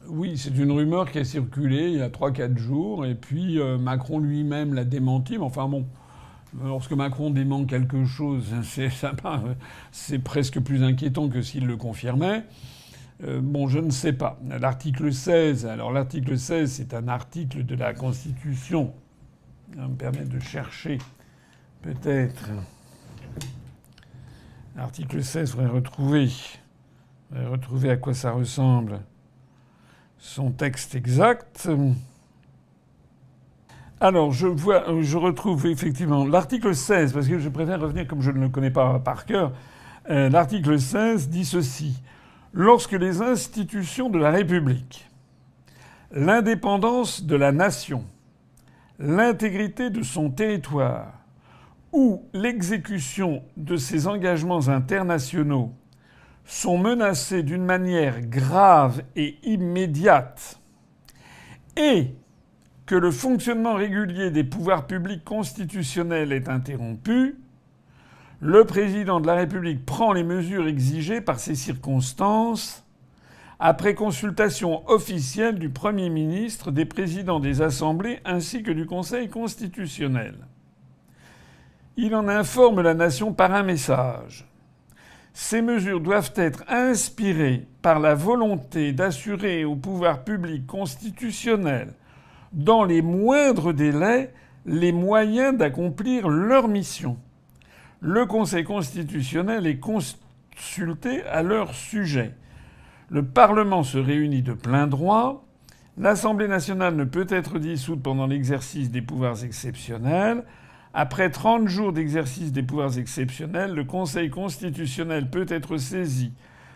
Oui, c'est une rumeur qui a circulé il y a 3 4 jours, et puis Macron lui-même l'a démenti. Mais enfin bon, lorsque Macron dément quelque chose, c'est presque plus inquiétant que s'il le confirmait. Bon, je ne sais pas. L'article 16, alors l'article 16, c'est un article de la Constitution. Ça va me permettre de chercher peut-être. L'article 16, faudrait retrouver à quoi ça ressemble. Son texte exact. Alors, je retrouve effectivement l'article 16, parce que je préfère revenir comme je ne le connais pas par cœur. L'article 16 dit ceci. Lorsque les institutions de la République, l'indépendance de la nation, l'intégrité de son territoire ou l'exécution de ses engagements internationaux sont menacées d'une manière grave et immédiate et que le fonctionnement régulier des pouvoirs publics constitutionnels est interrompu, le président de la République prend les mesures exigées par ces circonstances après consultation officielle du Premier ministre, des présidents des assemblées ainsi que du Conseil constitutionnel. Il en informe la nation par un message. Ces mesures doivent être inspirées par la volonté d'assurer au pouvoir public constitutionnel, dans les moindres délais, les moyens d'accomplir leur mission. Le Conseil constitutionnel est consulté à leur sujet. Le Parlement se réunit de plein droit. L'Assemblée nationale ne peut être dissoute pendant l'exercice des pouvoirs exceptionnels. Après 30 jours d'exercice des pouvoirs exceptionnels, le Conseil constitutionnel peut être saisi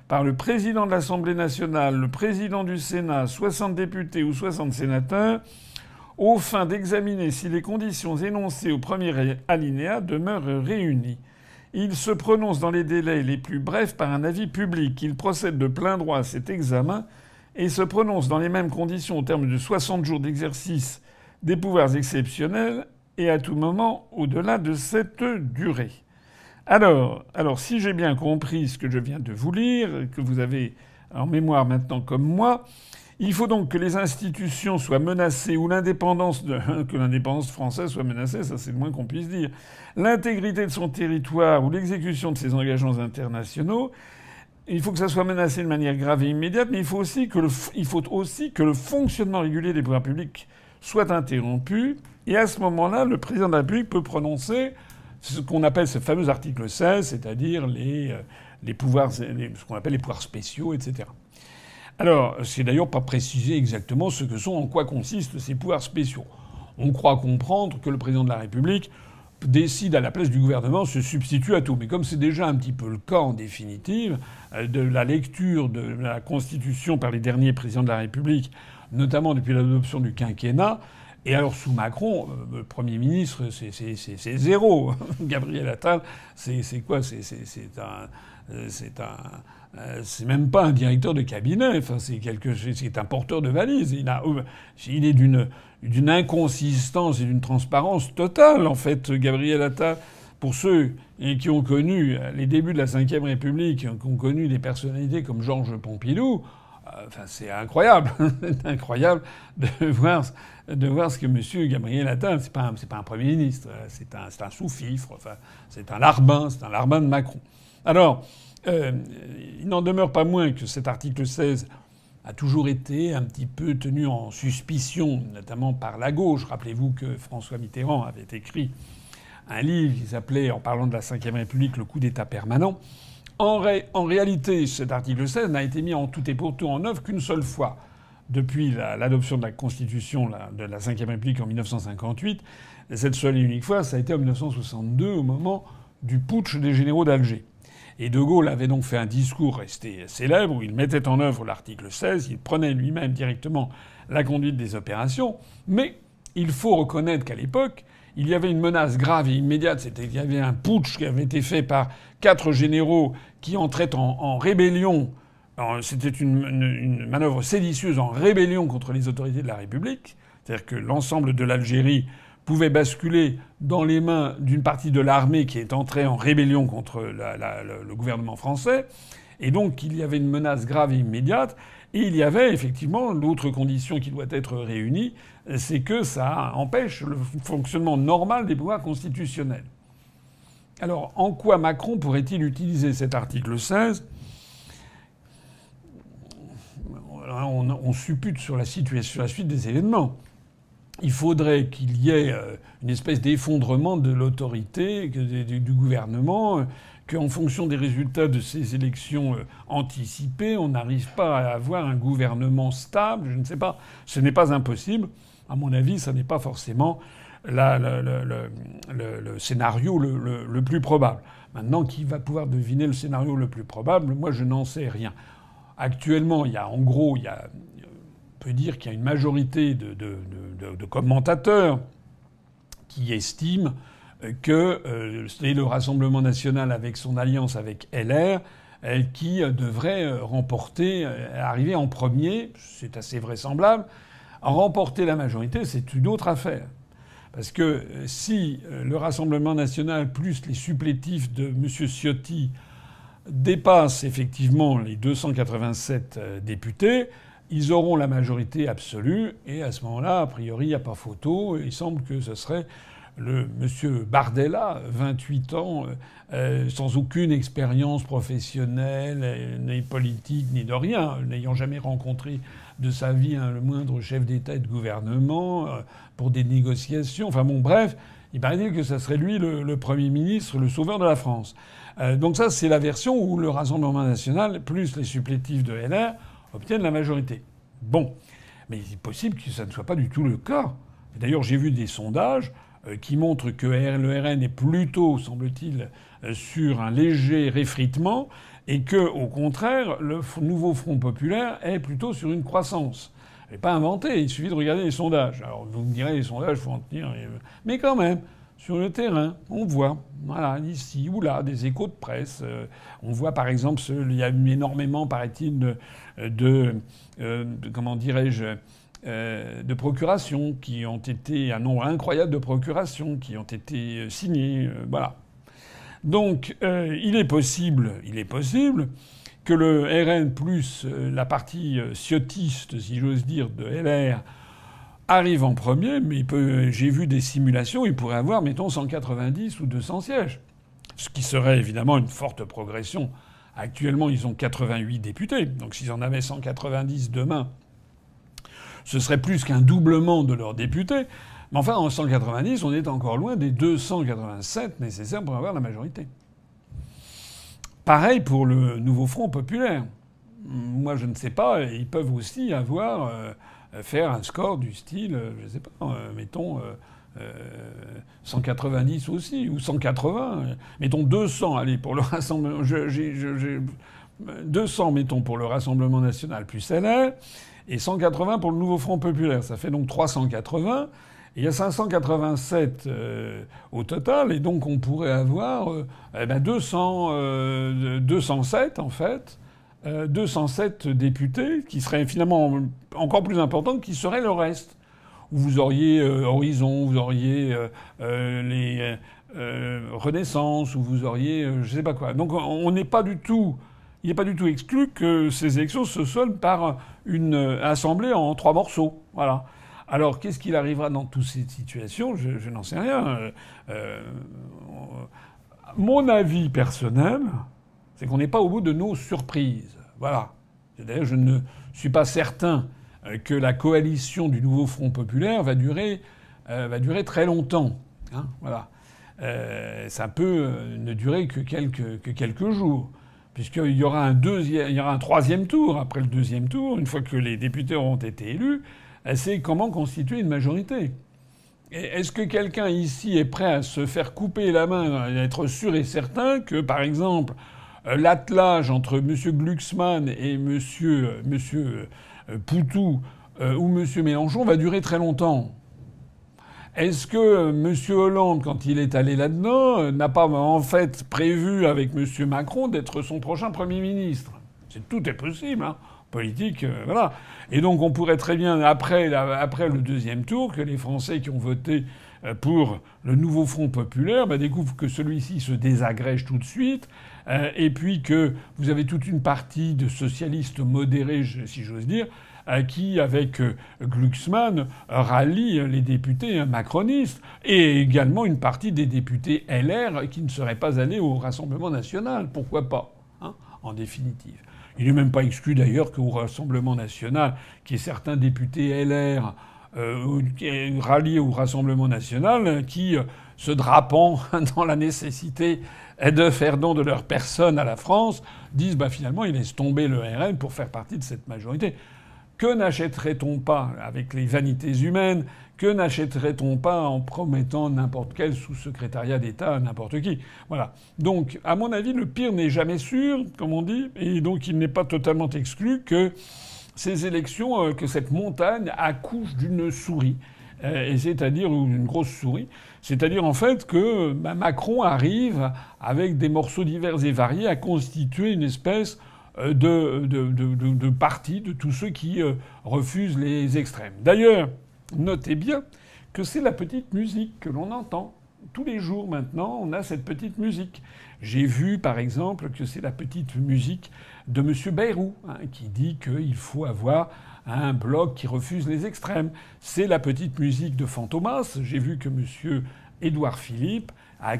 par le président de l'Assemblée nationale, le président du Sénat, 60 députés ou 60 sénateurs, aux fins d'examiner si les conditions énoncées au premier alinéa demeurent réunies. Il se prononce dans les délais les plus brefs par un avis public. Il procède de plein droit à cet examen et se prononce dans les mêmes conditions au terme de 60 jours d'exercice des pouvoirs exceptionnels et à tout moment au-delà de cette durée. Alors, si j'ai bien compris ce que je viens de vous lire, que vous avez en mémoire maintenant comme moi, il faut donc que les institutions soient menacées ou que l'indépendance française soit menacée, ça c'est le moins qu'on puisse dire, l'intégrité de son territoire ou l'exécution de ses engagements internationaux. Il faut que ça soit menacé de manière grave et immédiate, mais il faut aussi que le fonctionnement régulier des pouvoirs publics soit interrompu. Et à ce moment-là, le président de la République peut prononcer ce qu'on appelle ce fameux article 16, c'est-à-dire les pouvoirs, ce qu'on appelle les pouvoirs spéciaux, etc. Alors, c'est d'ailleurs pas précisé exactement ce que sont, en quoi consistent ces pouvoirs spéciaux. On croit comprendre que le président de la République décide à la place du gouvernement, se substitue à tout. Mais comme c'est déjà un petit peu le cas en définitive, de la lecture de la Constitution par les derniers présidents de la République, notamment depuis l'adoption du quinquennat, et alors sous Macron, le Premier ministre, c'est zéro. Gabriel Attal, c'est quoi? C'est même pas un directeur de cabinet. Enfin, c'est un porteur de valise. Il est d'une inconsistance et d'une transparence totale, en fait, Gabriel Attal. Pour ceux qui ont connu les débuts de la Ve République, qui ont connu des personnalités comme Georges Pompidou, enfin, c'est incroyable. C'est incroyable de voir ce que M. Gabriel Attal, c'est pas un Premier ministre, c'est un sous-fifre, enfin, c'est un larbin de Macron. Alors, il n'en demeure pas moins que cet article 16 a toujours été un petit peu tenu en suspicion, notamment par la gauche. Rappelez-vous que François Mitterrand avait écrit un livre qui s'appelait, en parlant de la Ve République, Le coup d'État permanent. En réalité, cet article 16 n'a été mis en tout et pour tout en œuvre qu'une seule fois depuis l'adoption de la Constitution de la Ve République en 1958. Et cette seule et unique fois, ça a été en 1962, au moment du putsch des généraux d'Alger. Et De Gaulle avait donc fait un discours resté célèbre où il mettait en œuvre l'article 16, il prenait lui-même directement la conduite des opérations. Mais il faut reconnaître qu'à l'époque, il y avait une menace grave et immédiate, c'était qu'il y avait un putsch qui avait été fait par 4 généraux qui entraient en rébellion. C'était une manœuvre séditieuse en rébellion contre les autorités de la République. C'est-à-dire que l'ensemble de l'Algérie pouvait basculer dans les mains d'une partie de l'armée qui est entrée en rébellion contre le gouvernement français. Et donc il y avait une menace grave et immédiate. Et il y avait effectivement l'autre condition qui doit être réunie, c'est que ça empêche le fonctionnement normal des pouvoirs constitutionnels. Alors, en quoi Macron pourrait-il utiliser cet article 16 ? On suppute sur la situation, sur la suite des événements. Il faudrait qu'il y ait une espèce d'effondrement de l'autorité du gouvernement, qu'en fonction des résultats de ces élections anticipées, on n'arrive pas à avoir un gouvernement stable. Je ne sais pas. Ce n'est pas impossible. À mon avis, ça n'est pas forcément le scénario le plus probable. Maintenant, qui va pouvoir deviner le scénario le plus probable ? Moi, je n'en sais rien. Actuellement, on peut dire qu'il y a une majorité de commentateurs qui estiment que c'est le Rassemblement national avec son alliance avec LR qui devrait arriver en premier, c'est assez vraisemblable. Remporter la majorité, c'est une autre affaire. Parce que si le Rassemblement national plus les supplétifs de M. Ciotti dépassent effectivement les 287 députés, ils auront la majorité absolue. Et à ce moment-là, a priori, il n'y a pas photo. Il semble que ce serait le monsieur Bardella, 28 ans, sans aucune expérience professionnelle, ni politique, ni de rien, n'ayant jamais rencontré de sa vie le moindre chef d'État et de gouvernement pour des négociations. Enfin bon, bref, il paraît que ça serait lui le Premier ministre, le sauveur de la France. Donc ça, c'est la version où le Rassemblement national, plus les supplétifs de LR, obtiennent la majorité. Bon. Mais il est possible que ça ne soit pas du tout le cas. D'ailleurs, j'ai vu des sondages qui montrent que le RN est plutôt, semble-t-il, sur un léger réfritement et que, au contraire, le nouveau Front populaire est plutôt sur une croissance. Elle n'est pas inventée, il suffit de regarder les sondages. Alors vous me direz, les sondages, il faut en tenir... Mais quand même, sur le terrain, on voit, voilà, ici ou là, des échos de presse. On voit par exemple, il y a eu énormément, paraît-il, comment dirais-je, de procurations qui ont été, un nombre incroyable de procurations qui ont été signées, voilà. Donc, il est possible que le RN plus la partie ciotiste, si j'ose dire, de LR arrive en premier, mais j'ai vu des simulations, il pourrait avoir, mettons, 190 ou 200 sièges. Ce qui serait évidemment une forte progression. Actuellement, ils ont 88 députés. Donc s'ils en avaient 190 demain, ce serait plus qu'un doublement de leurs députés. Mais enfin, en 190, on est encore loin des 287 nécessaires pour avoir la majorité. Pareil pour le nouveau Front populaire. Moi, je ne sais pas. Ils peuvent aussi faire un score du style, je ne sais pas, mettons 190 aussi, ou 180. Mettons 200, allez, pour le Rassemblement... 200, mettons, pour le Rassemblement national plus LR, et 180 pour le nouveau Front populaire. Ça fait donc 380. Et il y a 587 au total, et donc on pourrait avoir 207 en fait, 207 députés qui seraient finalement encore plus importants, qui seraient le reste. Vous auriez Horizon, vous auriez les Renaissance, ou vous auriez je sais pas quoi. Donc on n'est pas du tout, il n'est pas du tout exclu que ces élections se soldent par une assemblée en 3 morceaux. Voilà. Alors, qu'est-ce qu'il arrivera dans toutes ces situations ? Je n'en sais rien. Mon avis personnel, c'est qu'on n'est pas au bout de nos surprises. Voilà. D'ailleurs, je ne suis pas certain que la coalition du nouveau Front populaire va durer très longtemps. Hein, voilà. Ça peut ne durer que quelques jours. Puisqu'il y aura un troisième tour après le deuxième tour, une fois que les députés auront été élus. C'est comment constituer une majorité. Est-ce que quelqu'un ici est prêt à se faire couper la main, à être sûr et certain que, par exemple, l'attelage entre M. Glucksmann et M. Poutou ou M. Mélenchon va durer très longtemps ? Est-ce que M. Hollande, quand il est allé là-dedans, n'a pas en fait prévu avec M. Macron d'être son prochain Premier ministre ? Tout est possible, hein. Politique, voilà. Et donc on pourrait très bien, après le deuxième tour, que les Français qui ont voté pour le nouveau Front populaire, découvre que celui-ci se désagrège tout de suite, et puis que vous avez toute une partie de socialistes modérés, si j'ose dire, qui, avec Glucksmann, rallie les députés macronistes, et également une partie des députés LR qui ne seraient pas allés au Rassemblement national. Pourquoi pas, hein, en définitive. Il n'est même pas exclu d'ailleurs qu'au Rassemblement national, qu'il y ait certains députés LR ralliés au Rassemblement national qui, se drapant dans la nécessité de faire don de leur personne à la France, disent finalement ils laissent tomber le RN pour faire partie de cette majorité. Que n'achèterait-on pas avec les vanités humaines? Que n'achèterait-on pas en promettant n'importe quel sous-secrétariat d'État à n'importe qui? Voilà. Donc, à mon avis, le pire n'est jamais sûr, comme on dit, et donc il n'est pas totalement exclu que ces élections, que cette montagne accouche d'une souris, et c'est-à-dire une grosse souris. C'est-à-dire en fait que Macron arrive avec des morceaux divers et variés à constituer une espèce de parti de tous ceux qui refusent les extrêmes. D'ailleurs, notez bien que c'est la petite musique que l'on entend. Tous les jours maintenant, on a cette petite musique. J'ai vu par exemple que c'est la petite musique de M. Bayrou, qui dit qu'il faut avoir un bloc qui refuse les extrêmes. C'est la petite musique de Fantomas. J'ai vu que M. Édouard Philippe à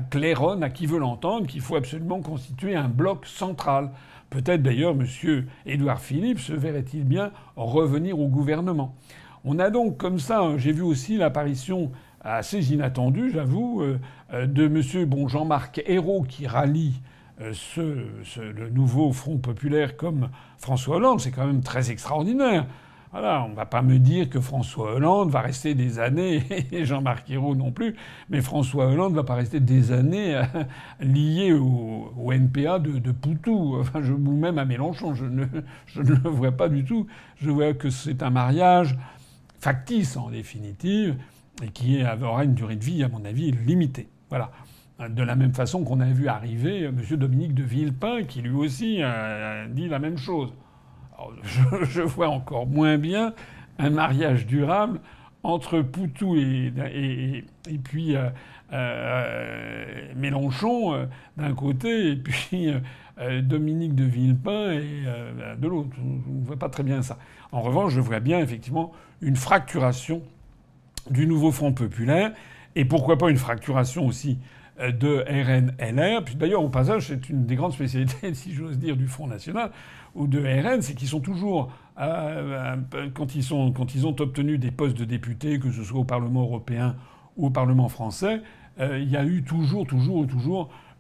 claironne à qui veut l'entendre qu'il faut absolument constituer un bloc central. Peut-être d'ailleurs M. Édouard Philippe se verrait-il bien revenir au gouvernement. On a donc comme ça, j'ai vu aussi l'apparition assez inattendue, j'avoue, de M. Jean-Marc Ayrault qui rallie le nouveau Front populaire comme François Hollande. C'est quand même très extraordinaire. Voilà, on va pas me dire que François Hollande va rester des années, et Jean-Marc Ayrault non plus, mais François Hollande va pas rester des années lié au NPA de Poutou, ou même à Mélenchon. Je ne le vois pas du tout. Je vois que c'est un mariage factice, en définitive, et qui aura une durée de vie, à mon avis, limitée. Voilà. De la même façon qu'on a vu arriver M. Dominique de Villepin, qui lui aussi dit la même chose. Alors, je vois encore moins bien un mariage durable entre Poutou et puis Mélenchon d'un côté et puis Dominique de Villepin et de l'autre. Je ne vois pas très bien ça. En revanche, je vois bien effectivement une fracturation du nouveau Front populaire et pourquoi pas une fracturation aussi de RN-LR. Puis d'ailleurs, au passage, c'est une des grandes spécialités, si j'ose dire, du Front national ou de RN, c'est qu'ils sont toujours, quand ils ont obtenu des postes de députés, que ce soit au Parlement européen ou au Parlement français, il y a eu toujours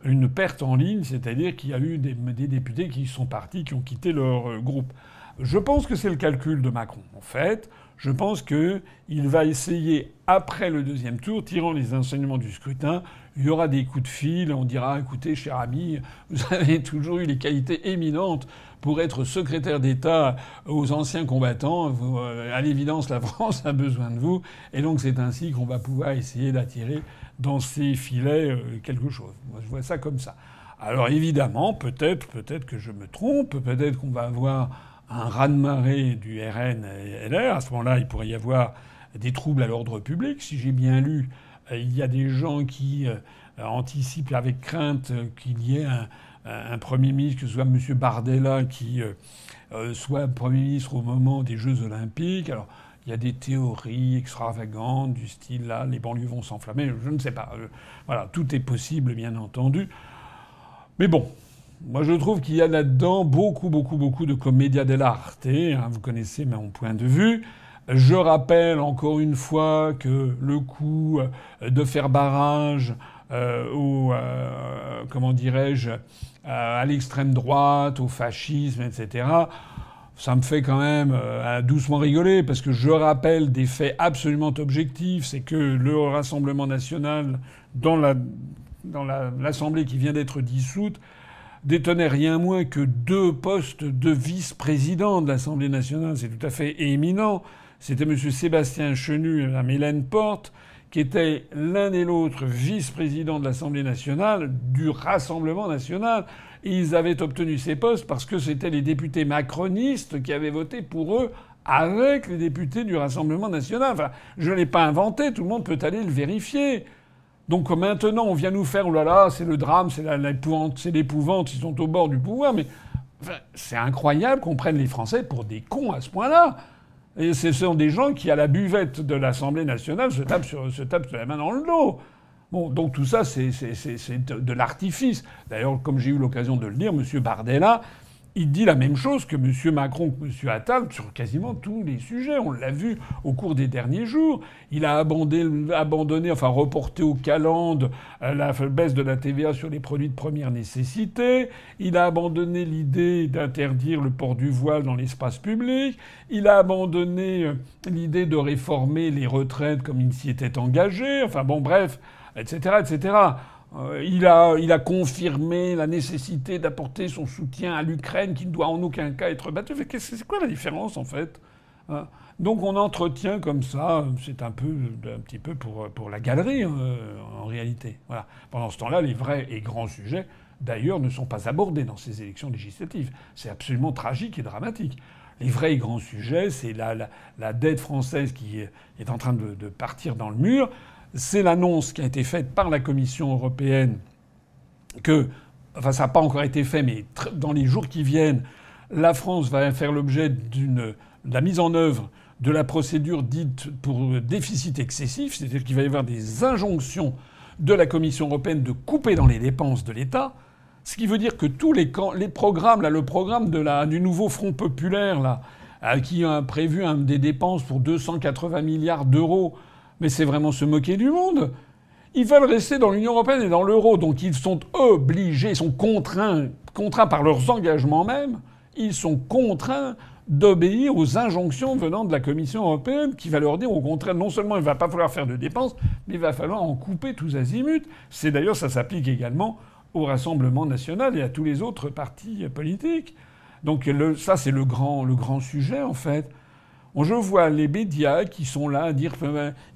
une perte en ligne, c'est-à-dire qu'il y a eu des députés qui sont partis, qui ont quitté leur groupe. Je pense que c'est le calcul de Macron. En fait, je pense qu'il va essayer, après le deuxième tour, tirant les enseignements du scrutin, il y aura des coups de fil, on dira « Écoutez, cher ami, vous avez toujours eu les qualités éminentes pour être secrétaire d'État aux anciens combattants. À l'évidence, la France a besoin de vous. Et donc c'est ainsi qu'on va pouvoir essayer d'attirer dans ses filets quelque chose. » Moi, je vois ça comme ça. Alors évidemment, peut-être que je me trompe, peut-être qu'on va avoir un raz-de-marée du RN et LR. À ce moment-là, il pourrait y avoir des troubles à l'ordre public. Si j'ai bien lu, il y a des gens qui anticipent avec crainte qu'il y ait un Premier ministre, que ce soit M. Bardella, qui soit Premier ministre au moment des Jeux Olympiques. Alors, il y a des théories extravagantes du style, là, les banlieues vont s'enflammer. Je ne sais pas. Voilà, tout est possible, bien entendu. Mais bon, moi je trouve qu'il y a là-dedans beaucoup de commedia dell'arte. Vous connaissez mon point de vue. Je rappelle encore une fois que le coup de faire barrage comment dirais-je, à l'extrême droite, au fascisme, etc., ça me fait quand même doucement rigoler, parce que je rappelle des faits absolument objectifs. C'est que le Rassemblement national, dans l'Assemblée qui vient d'être dissoute, détenait rien moins que 2 postes de vice-président de l'Assemblée nationale. C'est tout à fait éminent. C'était M. Sébastien Chenu et Mme Hélène Porte, qui étaient l'un et l'autre vice-président de l'Assemblée nationale du Rassemblement national. Et ils avaient obtenu ces postes parce que c'était les députés macronistes qui avaient voté pour eux avec les députés du Rassemblement national. Enfin, je ne l'ai pas inventé, tout le monde peut aller le vérifier. Donc maintenant, on vient nous faire, oh là là, c'est le drame, c'est l'épouvante, ils sont au bord du pouvoir. Mais enfin, c'est incroyable qu'on prenne les Français pour des cons à ce point-là. Et ce sont des gens qui, à la buvette de l'Assemblée nationale, se tapent la main dans le dos. Bon, donc tout ça, c'est de l'artifice. D'ailleurs, comme j'ai eu l'occasion de le dire, M. Bardella, il dit la même chose que M. Macron, que M. Attal, sur quasiment tous les sujets. On l'a vu au cours des derniers jours. Il a reporté au calendes la baisse de la TVA sur les produits de première nécessité. Il a abandonné l'idée d'interdire le port du voile dans l'espace public. Il a abandonné l'idée de réformer les retraites comme il s'y était engagé. Enfin bon, bref, etc., etc. Il a confirmé la nécessité d'apporter son soutien à l'Ukraine qui ne doit en aucun cas être battue. C'est quoi la différence en fait? Donc on entretient comme ça, c'est un petit peu pour la galerie en réalité. Voilà. Pendant ce temps-là, les vrais et grands sujets, d'ailleurs, ne sont pas abordés dans ces élections législatives. C'est absolument tragique et dramatique. Les vrais et grands sujets, c'est la dette française qui est en train de partir dans le mur. C'est l'annonce qui a été faite par la Commission européenne que, enfin ça n'a pas encore été fait, mais dans les jours qui viennent, la France va faire l'objet de la mise en œuvre de la procédure dite pour déficit excessif, c'est-à-dire qu'il va y avoir des injonctions de la Commission européenne de couper dans les dépenses de l'État, ce qui veut dire que tous les programmes, là, le programme du nouveau Front populaire, là, qui a prévu des dépenses pour 280 milliards d'euros, mais c'est vraiment se moquer du monde. Ils veulent rester dans l'Union européenne et dans l'euro, donc ils sont obligés, ils sont contraints par leurs engagements même, ils sont contraints d'obéir aux injonctions venant de la Commission européenne qui va leur dire au contraire, non seulement il ne va pas falloir faire de dépenses, mais il va falloir en couper tous azimuts. C'est d'ailleurs, ça s'applique également au Rassemblement national et à tous les autres partis politiques. Donc ça, c'est le grand sujet, en fait. Je vois les médias qui sont là à dire...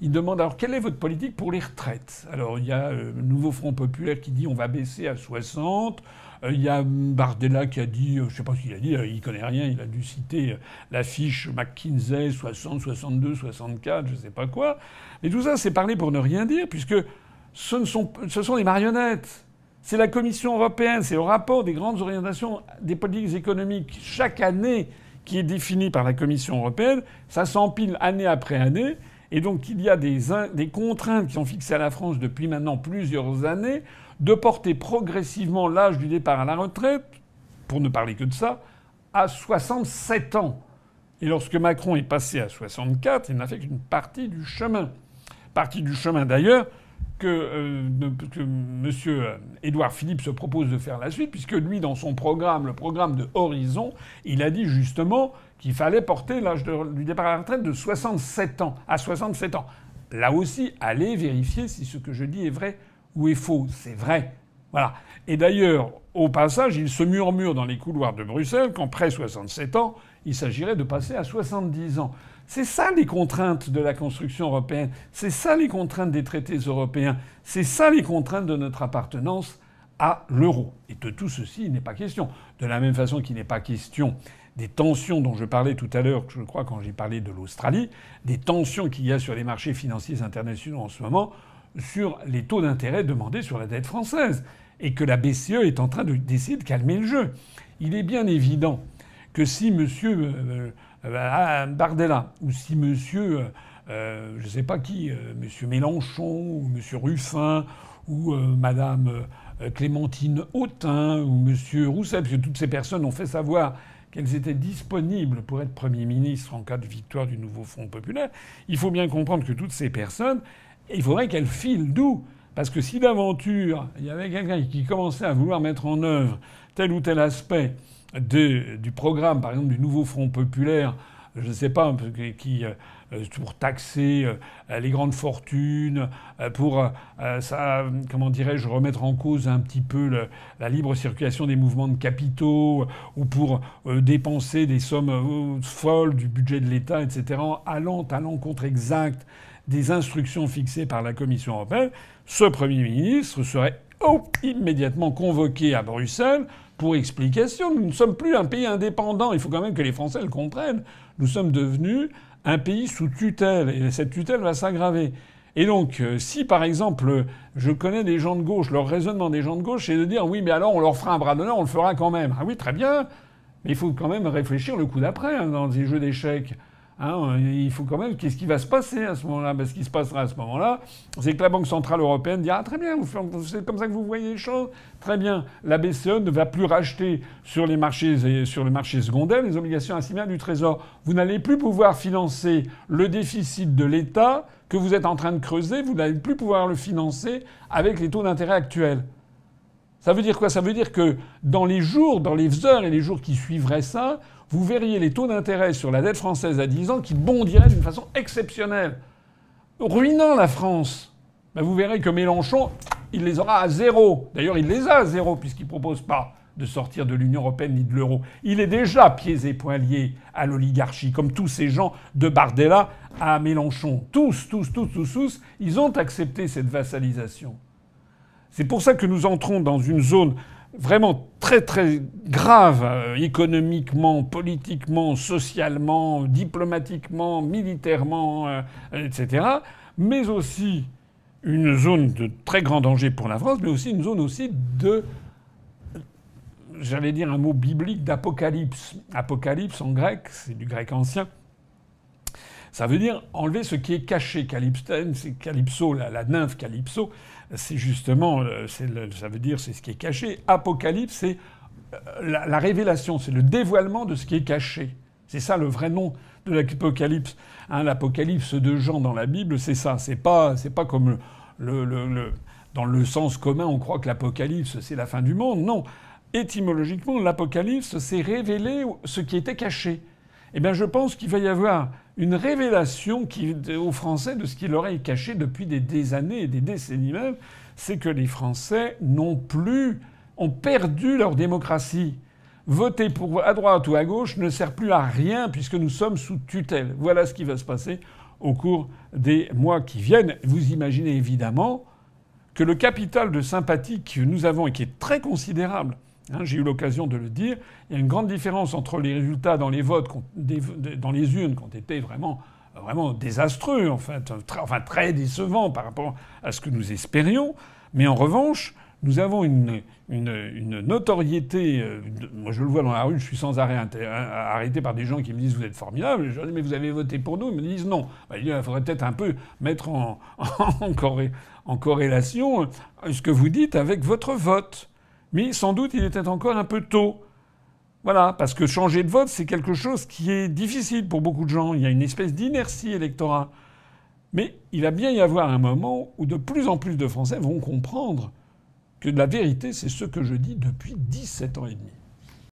Ils demandent alors quelle est votre politique pour les retraites? Alors il y a le nouveau Front populaire qui dit on va baisser à 60. Il y a Bardella qui a dit, je sais pas ce qu'il a dit, il connaît rien, il a dû citer la fiche McKinsey 60, 62, 64, je sais pas quoi. Et tout ça, c'est parler pour ne rien dire, puisque ce sont des marionnettes. C'est la Commission européenne, c'est le rapport des grandes orientations des politiques économiques chaque année qui est défini par la Commission européenne. Ça s'empile année après année. Et donc il y a des contraintes qui sont fixées à la France depuis maintenant plusieurs années de porter progressivement l'âge du départ à la retraite, pour ne parler que de ça, à 67 ans. Et lorsque Macron est passé à 64, il n'a fait qu'une partie du chemin. Partie du chemin d'ailleurs que M. Édouard Philippe se propose de faire la suite, puisque lui, dans son programme, le programme de Horizon, il a dit justement qu'il fallait porter l'âge du départ à la retraite de 67 ans à 67 ans. Là aussi, allez vérifier si ce que je dis est vrai ou est faux. C'est vrai. Voilà. Et d'ailleurs, au passage, il se murmure dans les couloirs de Bruxelles qu'après 67 ans, il s'agirait de passer à 70 ans. C'est ça les contraintes de la construction européenne. C'est ça les contraintes des traités européens. C'est ça les contraintes de notre appartenance à l'euro. Et de tout ceci, il n'est pas question. De la même façon qu'il n'est pas question des tensions dont je parlais tout à l'heure, je crois quand j'ai parlé de l'Australie, des tensions qu'il y a sur les marchés financiers internationaux en ce moment, sur les taux d'intérêt demandés sur la dette française. Et que la BCE est en train d'essayer de calmer le jeu. Il est bien évident que si M. Bardella ou si M. je sais pas qui, M. Mélenchon ou M. Ruffin ou Mme Clémentine Autain ou M. Roussel, parce que toutes ces personnes ont fait savoir qu'elles étaient disponibles pour être Premier ministre en cas de victoire du nouveau Front populaire, il faut bien comprendre que toutes ces personnes, il faudrait qu'elles filent d'où? Parce que si d'aventure, il y avait quelqu'un qui commençait à vouloir mettre en œuvre tel ou tel aspect du programme, par exemple du nouveau Front populaire, je ne sais pas, pour taxer les grandes fortunes, pour comment dirais-je, remettre en cause un petit peu la libre circulation des mouvements de capitaux, ou pour dépenser des sommes folles du budget de l'État, etc., allant à l'encontre exacte des instructions fixées par la Commission européenne, ce Premier ministre serait immédiatement convoqués à Bruxelles pour explication. Nous ne sommes plus un pays indépendant. Il faut quand même que les Français le comprennent. Nous sommes devenus un pays sous tutelle. Et cette tutelle va s'aggraver. Et donc, si par exemple, je connais des gens de gauche, leur raisonnement des gens de gauche, c'est de dire oui, mais alors on leur fera un bras d'honneur, on le fera quand même. Ah oui, très bien. Mais il faut quand même réfléchir le coup d'après dans ces jeux d'échecs. Il faut quand même... Qu'est-ce qui va se passer à ce moment-là? Ce qui se passera à ce moment-là, c'est que la Banque Centrale Européenne dira « Très bien, c'est comme ça que vous voyez les choses. Très bien. La BCE ne va plus racheter sur les marchés secondaires les obligations assignées du Trésor. Vous n'allez plus pouvoir financer le déficit de l'État que vous êtes en train de creuser. Vous n'allez plus pouvoir le financer avec les taux d'intérêt actuels. » Ça veut dire quoi? Ça veut dire que dans les heures et les jours qui suivraient ça, vous verriez les taux d'intérêt sur la dette française à 10 ans qui bondiraient d'une façon exceptionnelle, ruinant la France. Ben vous verrez que Mélenchon, il les aura à zéro. D'ailleurs, il les a à zéro puisqu'il ne propose pas de sortir de l'Union européenne ni de l'euro. Il est déjà pieds et poings liés à l'oligarchie, comme tous ces gens de Bardella à Mélenchon. Tous, ils ont accepté cette vassalisation. C'est pour ça que nous entrons dans une zone vraiment très très grave, économiquement, politiquement, socialement, diplomatiquement, militairement, etc. Mais aussi une zone de très grand danger pour la France, mais aussi une zone aussi de, j'allais dire un mot biblique, d'apocalypse. Apocalypse en grec, c'est du grec ancien. Ça veut dire enlever ce qui est caché. C'est Calypso, la nymphe Calypso, c'est justement, ça veut dire c'est ce qui est caché. Apocalypse, c'est la révélation, c'est le dévoilement de ce qui est caché. C'est ça le vrai nom de l'Apocalypse. L'Apocalypse de Jean dans la Bible, c'est ça. C'est pas comme dans le sens commun, on croit que l'Apocalypse, c'est la fin du monde. Non. Étymologiquement, l'Apocalypse, c'est révéler ce qui était caché. Eh bien, je pense qu'il va y avoir une révélation aux Français de ce qui leur est caché depuis des années et des décennies même. C'est que les Français ont perdu leur démocratie. Voter à droite ou à gauche ne sert plus à rien puisque nous sommes sous tutelle. Voilà ce qui va se passer au cours des mois qui viennent. Vous imaginez évidemment que le capital de sympathie que nous avons et qui est très considérable, j'ai eu l'occasion de le dire. Il y a une grande différence entre les résultats dans les votes, dans les urnes, qui ont été vraiment désastreux, en fait, très décevants par rapport à ce que nous espérions. Mais en revanche, nous avons une notoriété. Moi, je le vois dans la rue, je suis sans arrêt arrêté par des gens qui me disent « Vous êtes formidable ». Je leur dis « Mais vous avez voté pour nous ?» Ils me disent « Non ». Il faudrait peut-être un peu mettre en corrélation ce que vous dites avec votre vote. Mais sans doute, il était encore un peu tôt. Voilà, parce que changer de vote, c'est quelque chose qui est difficile pour beaucoup de gens. Il y a une espèce d'inertie électorale. Mais il va bien y avoir un moment où de plus en plus de Français vont comprendre que la vérité, c'est ce que je dis depuis 17 ans et demi.